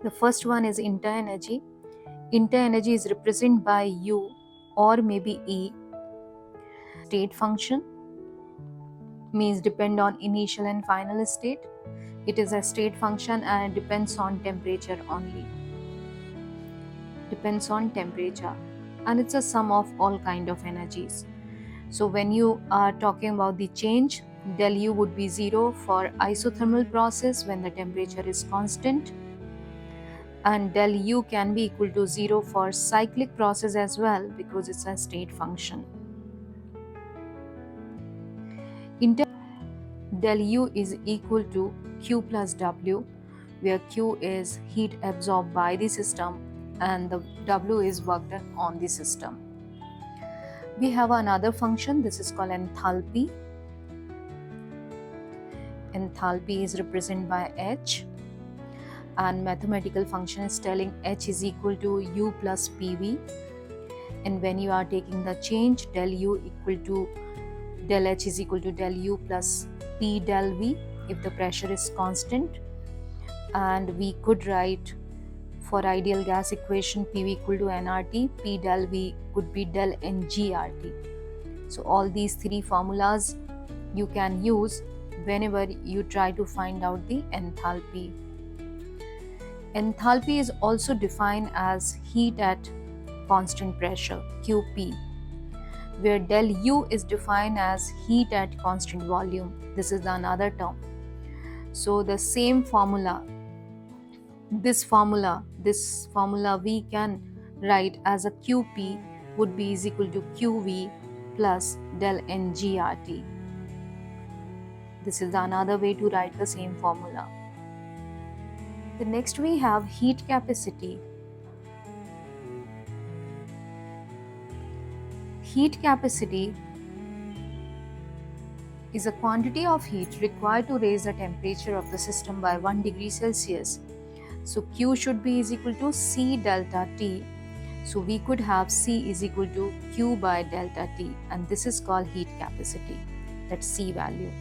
The first one is interenergy. Interenergy is represented by U or maybe E. State function means depend on initial and final state. It is a state function and it depends on temperature only. Depends on temperature, and it's a sum of all kind of energies. So when you are talking about the change, del U would be 0 for isothermal process when the temperature is constant, and del U can be equal to 0 for cyclic process as well because it's a state function. Del U is equal to Q plus W, where Q is heat absorbed by the system and the W is work done on the system. We have another function, this is called enthalpy. Enthalpy is represented by H, and mathematical function is telling H is equal to U plus PV, and when you are taking the change, del U equal to del H is equal to del U plus P del V if the pressure is constant. And we could write for ideal gas equation PV equal to nRT, P del V could be del nGRT. So all these three formulas you can use whenever you try to find out the enthalpy. Enthalpy is also defined as heat at constant pressure, QP, where del U is defined as heat at constant volume. This is another term. So the same formula, this formula we can write as a QP would be is equal to QV plus del nGRT. This is another way to write the same formula. The next we have heat capacity. Heat capacity is a quantity of heat required to raise the temperature of the system by 1 degree Celsius. So Q should be is equal to C delta T. So we could have C is equal to Q by delta T, and this is called heat capacity. That's C value.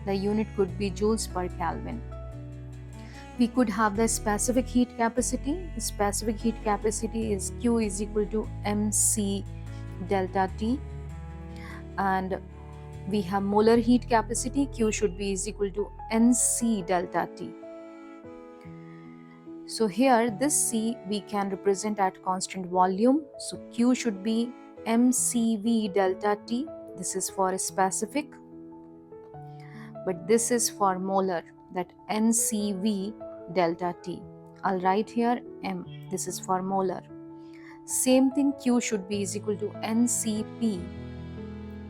The unit could be joules per Kelvin. We could have the specific heat capacity. The specific heat capacity is Q is equal to MC delta T, and we have molar heat capacity. Q should be is equal to NC delta T. So here this C we can represent at constant volume. So Q should be MCV delta T. This is for specific, but this is for molar, that NCV delta T. I'll write here M. This is for molar. Same thing, Q should be is equal to NCP.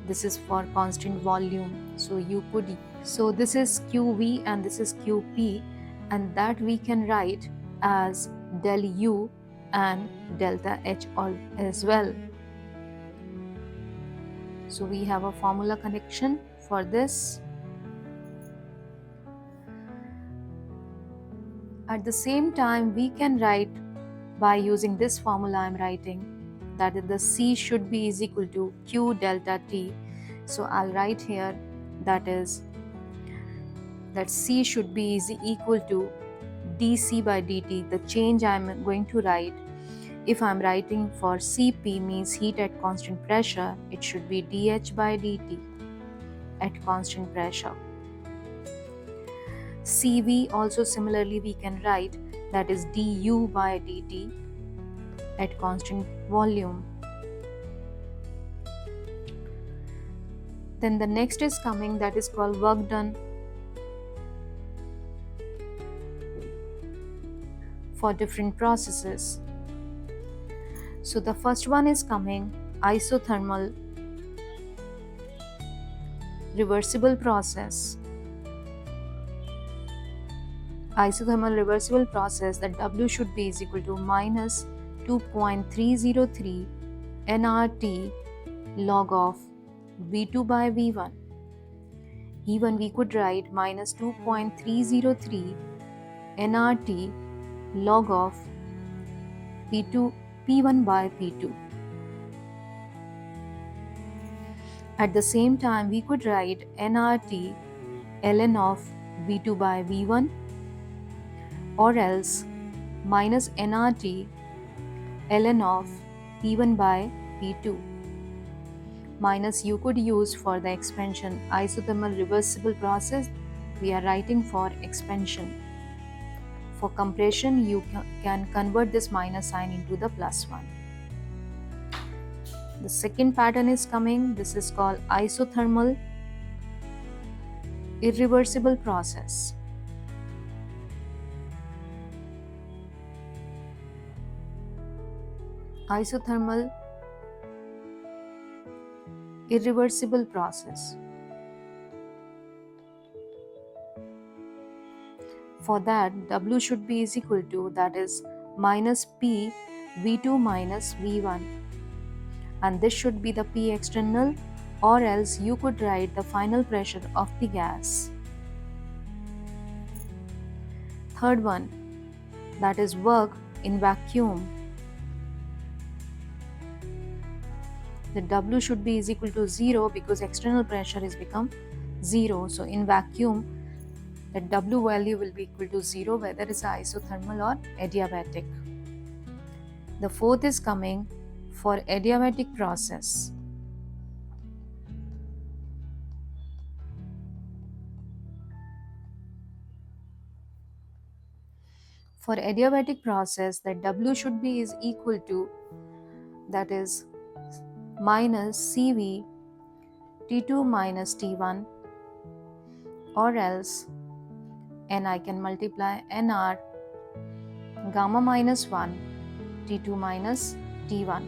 This is for constant volume. So this is QV and this is QP, and that we can write as del U and delta H all as well. So we have a formula connection for this. At the same time, we can write by using this formula I'm writing, that is the C should be is equal to Q delta T. So I'll write here that C should be is equal to dC by dt. The change I'm going to write, if I'm writing for Cp means heat at constant pressure, it should be dH by dt at constant pressure. Cv also similarly we can write, that is du by dt at constant volume. Then the next is coming, that is called work done for different processes. So the first one is coming isothermal reversible process. Isothermal reversible process, that W should be is equal to minus 2.303 nRT log of V2 by V1. Even we could write minus 2.303 nRT log of P1 by P2. At the same time, we could write nRT ln of V2 by V1, or else minus nRT ln of P1 by P2 minus you could use for the expansion isothermal reversible process. We are writing for expansion. For compression, you can convert this minus sign into the plus one. The second pattern is coming. This is called isothermal irreversible process. Isothermal irreversible process. For that, W should be is equal to, that is minus P V2 minus V1, and this should be the P external, or else you could write the final pressure of the gas. Third one, that is work in vacuum. The W should be is equal to 0 because external pressure is become 0. So in vacuum, the W value will be equal to 0 whether it's isothermal or adiabatic. The fourth is coming for adiabatic process. For adiabatic process, the W should be is equal to, that is minus Cv T2 minus T1, or else and I can multiply Nr gamma minus 1 T2 minus T1.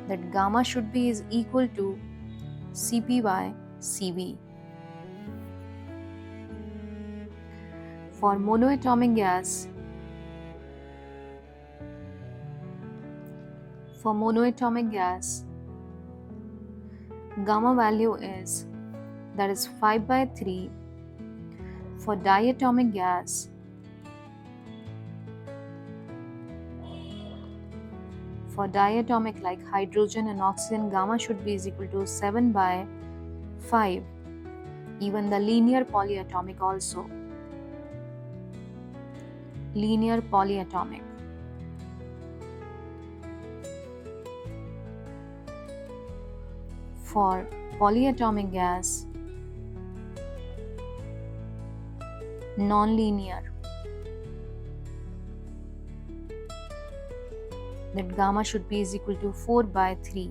That gamma should be is equal to Cp by Cv. For monoatomic gas, gamma value is, that is 5 by 3. For diatomic gas, like hydrogen and oxygen, gamma should be is equal to 7 by 5. Even the linear polyatomic also. Linear polyatomic. For polyatomic gas, non-linear, that gamma should be is equal to 4 by 3.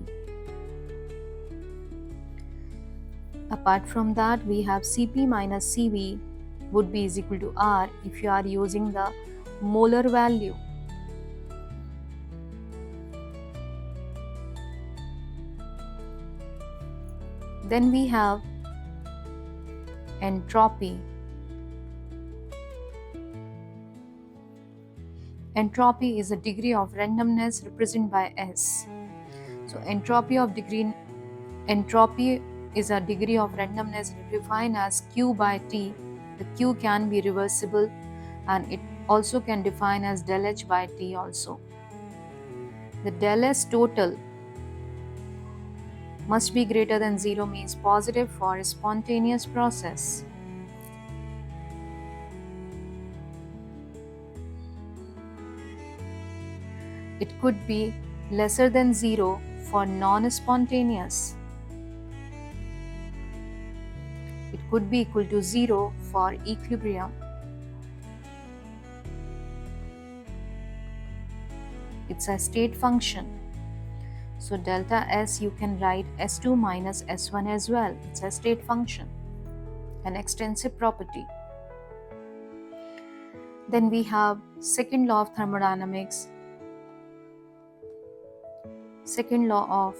Apart from that, we have Cp minus Cv would be is equal to R if you are using the molar value. Then we have entropy. Entropy is a degree of randomness represented by S. So entropy is a degree of randomness defined as Q by T. The Q can be reversible and it also can define as del H by T also. The del S total must be greater than 0 means positive for a spontaneous process. It could be lesser than 0 for non-spontaneous. It could be equal to 0 for equilibrium. It's a state function. So delta S you can write S2 minus S1 as well. It's a state function, an extensive property. Then we have second law of thermodynamics. Second law of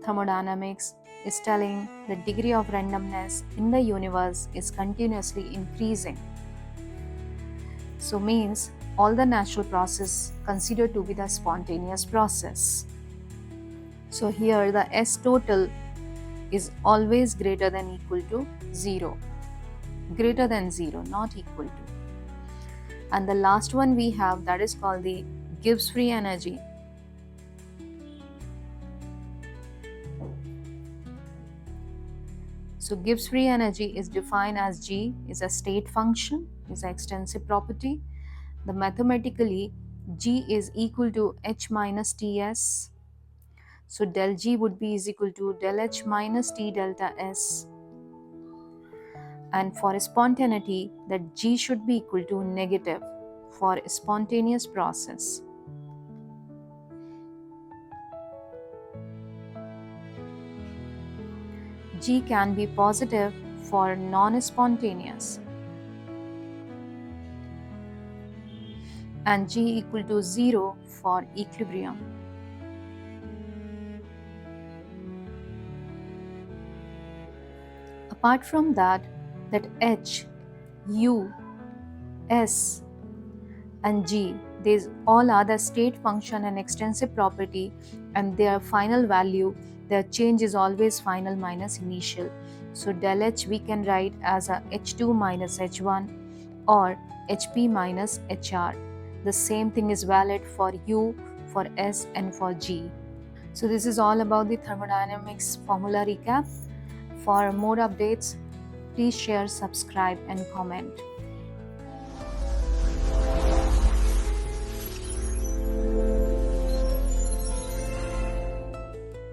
thermodynamics is telling the degree of randomness in the universe is continuously increasing. So means all the natural process considered to be the spontaneous process. So here the S total is always greater than equal to 0. Greater than 0, not equal to. And the last one we have, that is called the Gibbs free energy. So Gibbs free energy is defined as G is a state function, is an extensive property. The mathematically G is equal to H minus Ts. So del G would be is equal to del H minus T delta S. And for spontaneity, that G should be equal to negative for a spontaneous process. G can be positive for non-spontaneous, and G equal to 0 for equilibrium. Apart from that H, U, S and G, these all are the state function and extensive property, and their final value, their change is always final minus initial. So del H we can write as a H2 minus H1 or HP minus HR. The same thing is valid for U, for S and for G. So this is all about the thermodynamics formula recap. For more updates, please share, subscribe and comment.